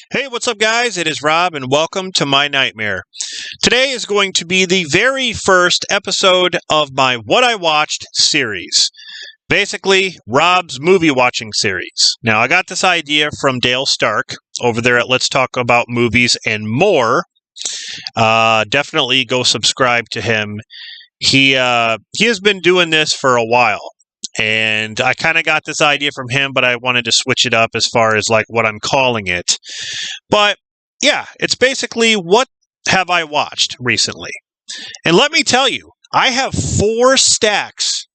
Hey, what's up, guys? It is Rob, and welcome to My Nightmare. Today is going to be the very first episode of my What I Watched series. Basically, Rob's movie watching series. Now, I got this idea from Dale Stark over there at Let's Talk About Movies and More. Definitely go subscribe to him. He has been doing this for a while. And I kind of got this idea from him, but I wanted to switch it up as far as like what I'm calling it. But yeah, it's basically what have I watched recently. And let me tell you, I have 4 stacks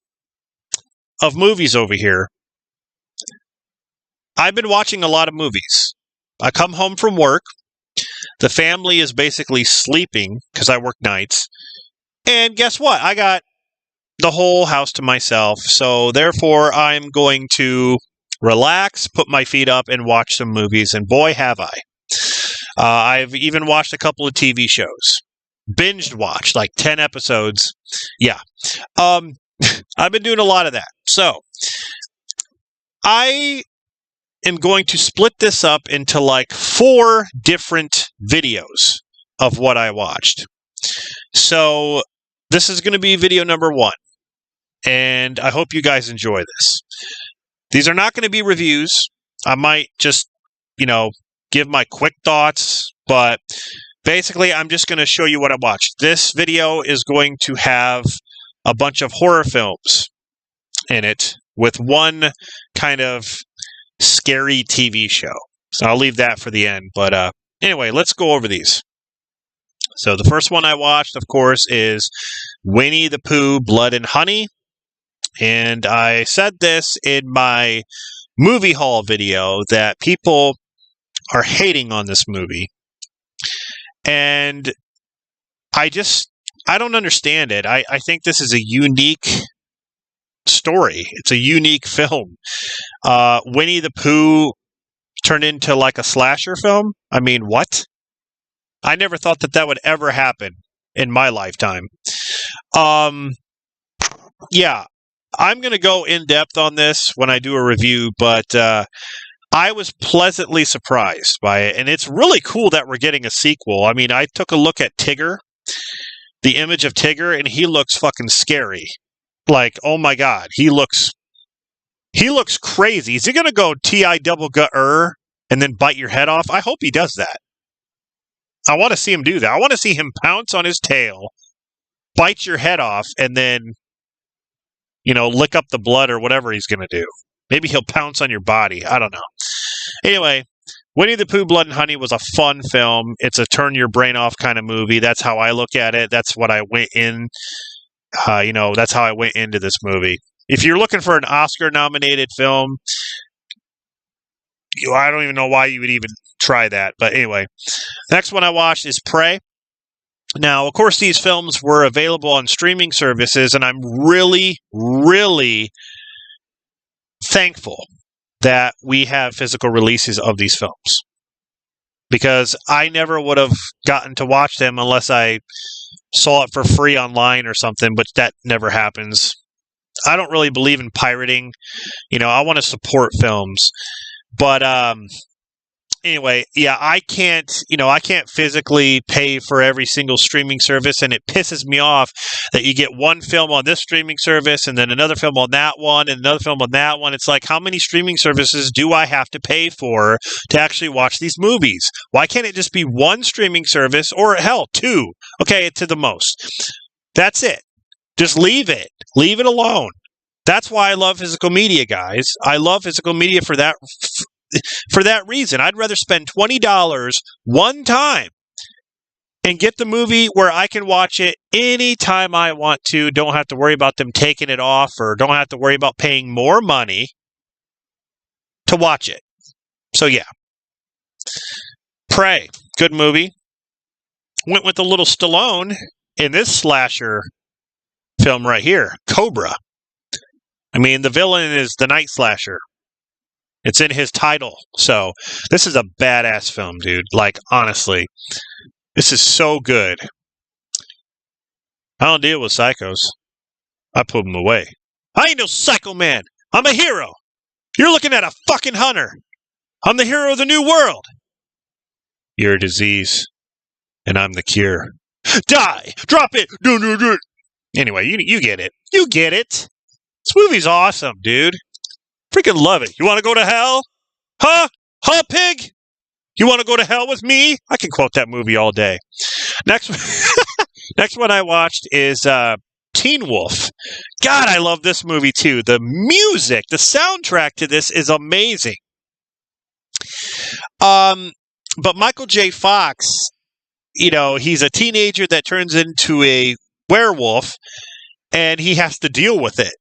of movies over here. I've been watching a lot of movies. I come home from work. The family is basically sleeping because I work nights. And guess what? I got the whole house to myself. So therefore, I'm going to relax, put my feet up, and watch some movies. And boy, have I. I've even watched a couple of TV shows. Binged watched, like 10 episodes. Yeah. I've been doing a lot of that. So I am going to split this up into like 4 different videos of what I watched. So this is going to be video number 1. And I hope you guys enjoy this. These are not going to be reviews. I might just, give my quick thoughts. But basically, I'm just going to show you what I watched. This video is going to have a bunch of horror films in it with one kind of scary TV show. So I'll leave that for the end. But anyway, let's go over these. So the first one I watched, of course, is Winnie the Pooh, Blood and Honey. And I said this in my movie haul video that people are hating on this movie. And I don't understand it. I think this is a unique story. It's a unique film. Winnie the Pooh turned into like a slasher film? I mean, what? I never thought that would ever happen in my lifetime. Yeah. I'm going to go in depth on this when I do a review, but I was pleasantly surprised by it. And it's really cool that we're getting a sequel. I mean, I took a look at Tigger, the image of Tigger, and he looks fucking scary. Like, oh my God, he looks crazy. Is he going to go T.I. double gut and then bite your head off? I hope he does that. I want to see him do that. I want to see him pounce on his tail, bite your head off, and then lick up the blood or whatever he's going to do. Maybe he'll pounce on your body. I don't know. Anyway, Winnie the Pooh, Blood and Honey was a fun film. It's a turn your brain off kind of movie. That's how I look at it. That's what I went in. That's how I went into this movie. If you're looking for an Oscar-nominated film, I don't even know why you would even try that. But anyway, next one I watched is Prey. Now, of course, these films were available on streaming services, and I'm really, really thankful that we have physical releases of these films. Because I never would have gotten to watch them unless I saw it for free online or something, but that never happens. I don't really believe in pirating. I want to support films. But anyway, yeah, I can't physically pay for every single streaming service, and it pisses me off that you get one film on this streaming service and then another film on that one and another film on that one. It's like, how many streaming services do I have to pay for to actually watch these movies? Why can't it just be one streaming service, or hell, 2? Okay, to the most. That's it. Just leave it. Leave it alone. That's why I love physical media, guys. I love physical media for that reason. I'd rather spend $20 one time and get the movie where I can watch it anytime I want to. Don't have to worry about them taking it off, or don't have to worry about paying more money to watch it. So yeah. Prey. Good movie. Went with a little Stallone in this slasher film right here. Cobra. I mean, the villain is the Night Slasher. It's in his title. So this is a badass film, dude. Like, honestly, this is so good. I don't deal with psychos. I put them away. I ain't no psycho man. I'm a hero. You're looking at a fucking hunter. I'm the hero of the new world. You're a disease, and I'm the cure. Die! Drop it! Do. Anyway, you get it. You get it. This movie's awesome, dude. Freaking love it. You want to go to hell? Huh? Huh, pig? You want to go to hell with me? I can quote that movie all day. Next one I watched is Teen Wolf. God, I love this movie too. The music, the soundtrack to this is amazing. But Michael J. Fox, he's a teenager that turns into a werewolf, and he has to deal with it.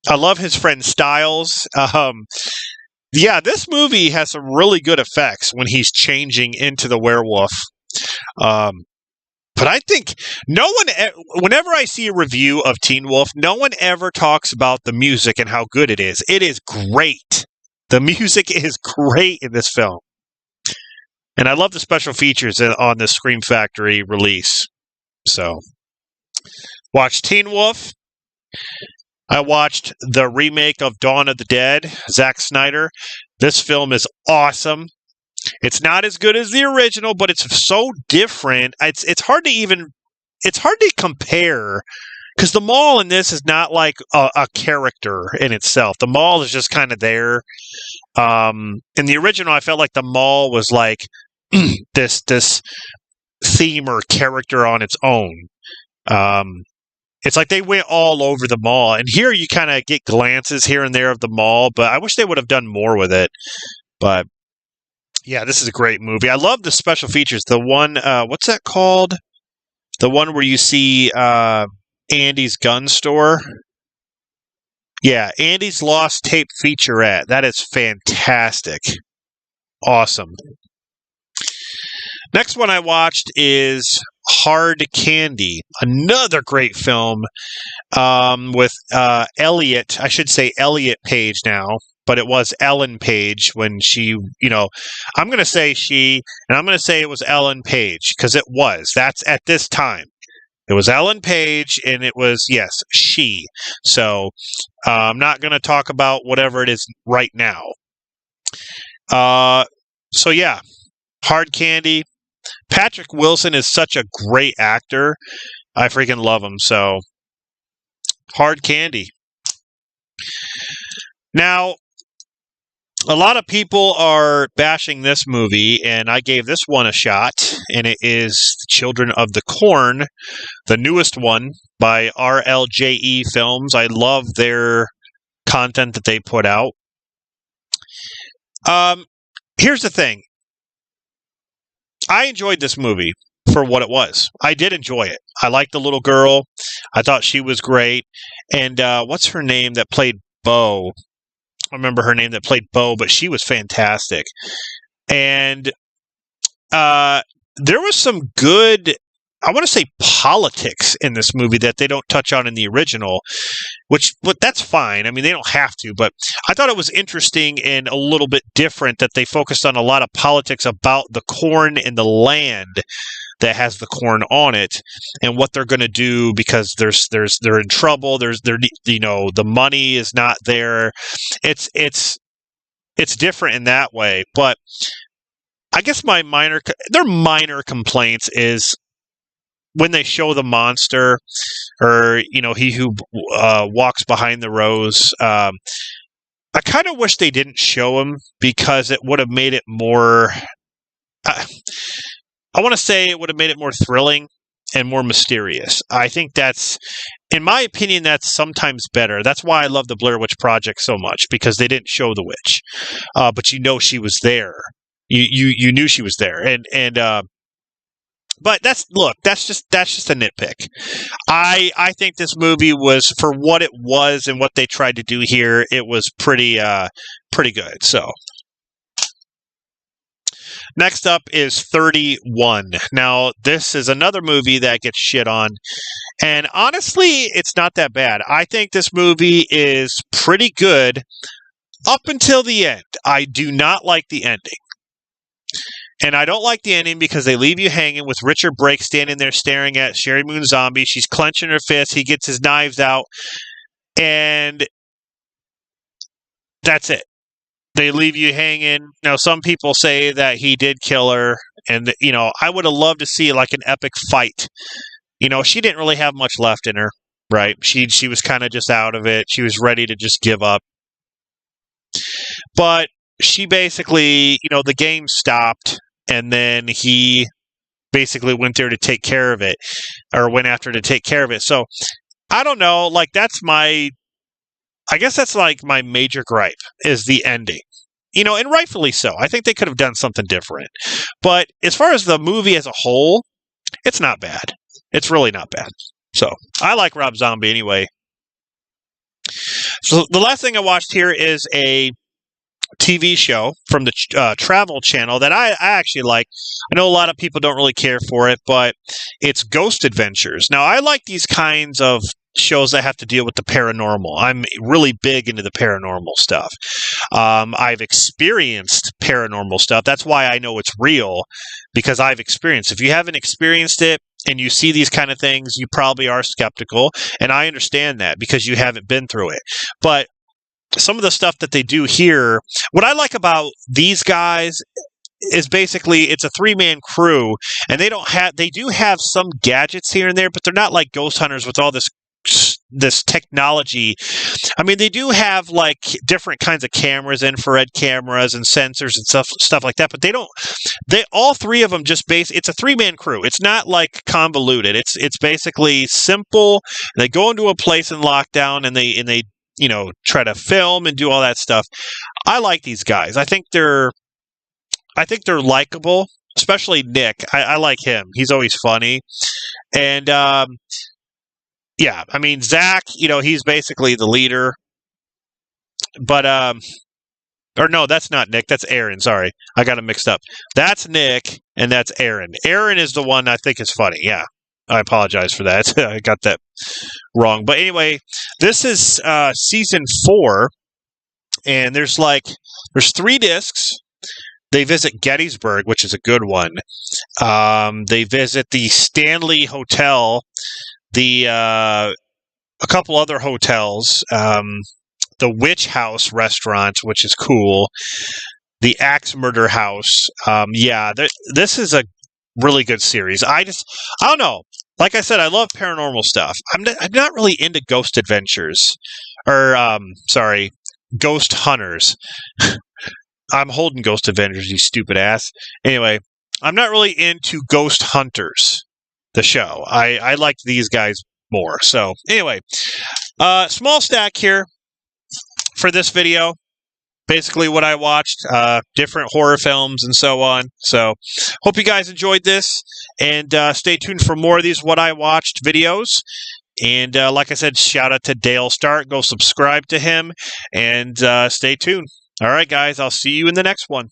I love his friend Styles. This movie has some really good effects when he's changing into the werewolf. But I think whenever I see a review of Teen Wolf, no one ever talks about the music and how good it is. It is great. The music is great in this film. And I love the special features on the Scream Factory release. So, watch Teen Wolf. I watched the remake of Dawn of the Dead, Zack Snyder. This film is awesome. It's not as good as the original, but it's so different. It's hard to compare, because the mall in this is not like a character in itself. The mall is just kind of there. In the original, I felt like the mall was like this theme or character on its own. It's like they went all over the mall. And here you kind of get glances here and there of the mall, but I wish they would have done more with it. But yeah, this is a great movie. I love the special features. The one, what's that called? The one where you see Andy's gun store. Yeah, Andy's Lost Tape Featurette. That is fantastic. Awesome. Next one I watched is Hard Candy, another great film with Elliot. I should say Elliot Page now, but it was Ellen Page when she, I'm going to say she, and I'm going to say it was Ellen Page, because it was. That's at this time. It was Ellen Page, and it was, yes, she. So I'm not going to talk about whatever it is right now. So yeah, Hard Candy. Patrick Wilson is such a great actor. I freaking love him. So, Hard Candy. Now, a lot of people are bashing this movie, and I gave this one a shot, and it is Children of the Corn, the newest one by RLJE Films. I love their content that they put out. Here's the thing. I enjoyed this movie for what it was. I did enjoy it. I liked the little girl. I thought she was great. And what's her name that played Bo? I remember her name that played Bo, but she was fantastic. And there was some good, I want to say, politics in this movie that they don't touch on in the original, but that's fine. I mean, they don't have to, but I thought it was interesting and a little bit different that they focused on a lot of politics about the corn and the land that has the corn on it and what they're going to do because they're in trouble. The money is not there. It's different in that way, but I guess their minor complaints is when they show the monster or, he who walks behind the rose, I kind of wish they didn't show him because it would have made it more, I want to say it would have made it more thrilling and more mysterious. I think in my opinion, that's sometimes better. That's why I love the Blair Witch Project so much, because they didn't show the witch. But she was there. You knew she was there. But that's just a nitpick. I think this movie was, for what it was and what they tried to do here, it was pretty good. So next up is 31. Now, this is another movie that gets shit on, and honestly, it's not that bad. I think this movie is pretty good up until the end. I do not like the ending. And I don't like the ending because they leave you hanging with Richard Brake standing there staring at Sherry Moon Zombie. She's clenching her fist. He gets his knives out. And that's it. they leave you hanging. Now, some people say that he did kill her, and I would have loved to see like an epic fight. She didn't really have much left in her, right? She was kind of just out of it. She was ready to just give up. But she basically, the game stopped, and then he basically went there to take care of it, or went after to take care of it. So I don't know. Like, I guess that's like my major gripe is the ending. And rightfully so. I think they could have done something different. But as far as the movie as a whole, it's not bad. It's really not bad. So I like Rob Zombie anyway. So the last thing I watched here is a TV show from the Travel Channel that I actually like. I know a lot of people don't really care for it, but it's Ghost Adventures. Now, I like these kinds of shows that have to deal with the paranormal. I'm really big into the paranormal stuff. I've experienced paranormal stuff. That's why I know it's real, because I've experienced. If you haven't experienced it and you see these kind of things, you probably are skeptical, and I understand that because you haven't been through it. But some of the stuff that they do here, what I like about these guys is basically it's a 3-man crew, and they do have some gadgets here and there, but they're not like ghost hunters with all this technology. I mean, they do have like different kinds of cameras, infrared cameras and sensors and stuff like that, but all three of them it's a 3-man crew. It's not like convoluted. It's basically simple. They go into a place in lockdown, and they try to film and do all that stuff. I like these guys. I think they're likable, especially Nick. I like him. He's always funny. And yeah, I mean, Zach, he's basically the leader. But or no, that's not Nick. That's Aaron. Sorry, I got him mixed up. That's Nick, and that's Aaron. Aaron is the one I think is funny. Yeah, I apologize for that. I got that wrong. But anyway, this is season 4, and there's 3 discs. They visit Gettysburg, which is a good one. They visit the Stanley Hotel, a couple other hotels, the Witch House restaurant, which is cool, the Axe Murder House. This is a really good series. I don't know. Like I said, I love paranormal stuff. I'm not really into Ghost Adventures, or Ghost Hunters. I'm holding Ghost Adventures, you stupid ass. Anyway, I'm not really into Ghost Hunters, the show. I like these guys more. So anyway, small stack here for this video. Basically what I watched, different horror films and so on. So hope you guys enjoyed this, and stay tuned for more of these What I Watched videos. And like I said, shout out to Dale Stark. Go subscribe to him, and stay tuned. All right, guys, I'll see you in the next one.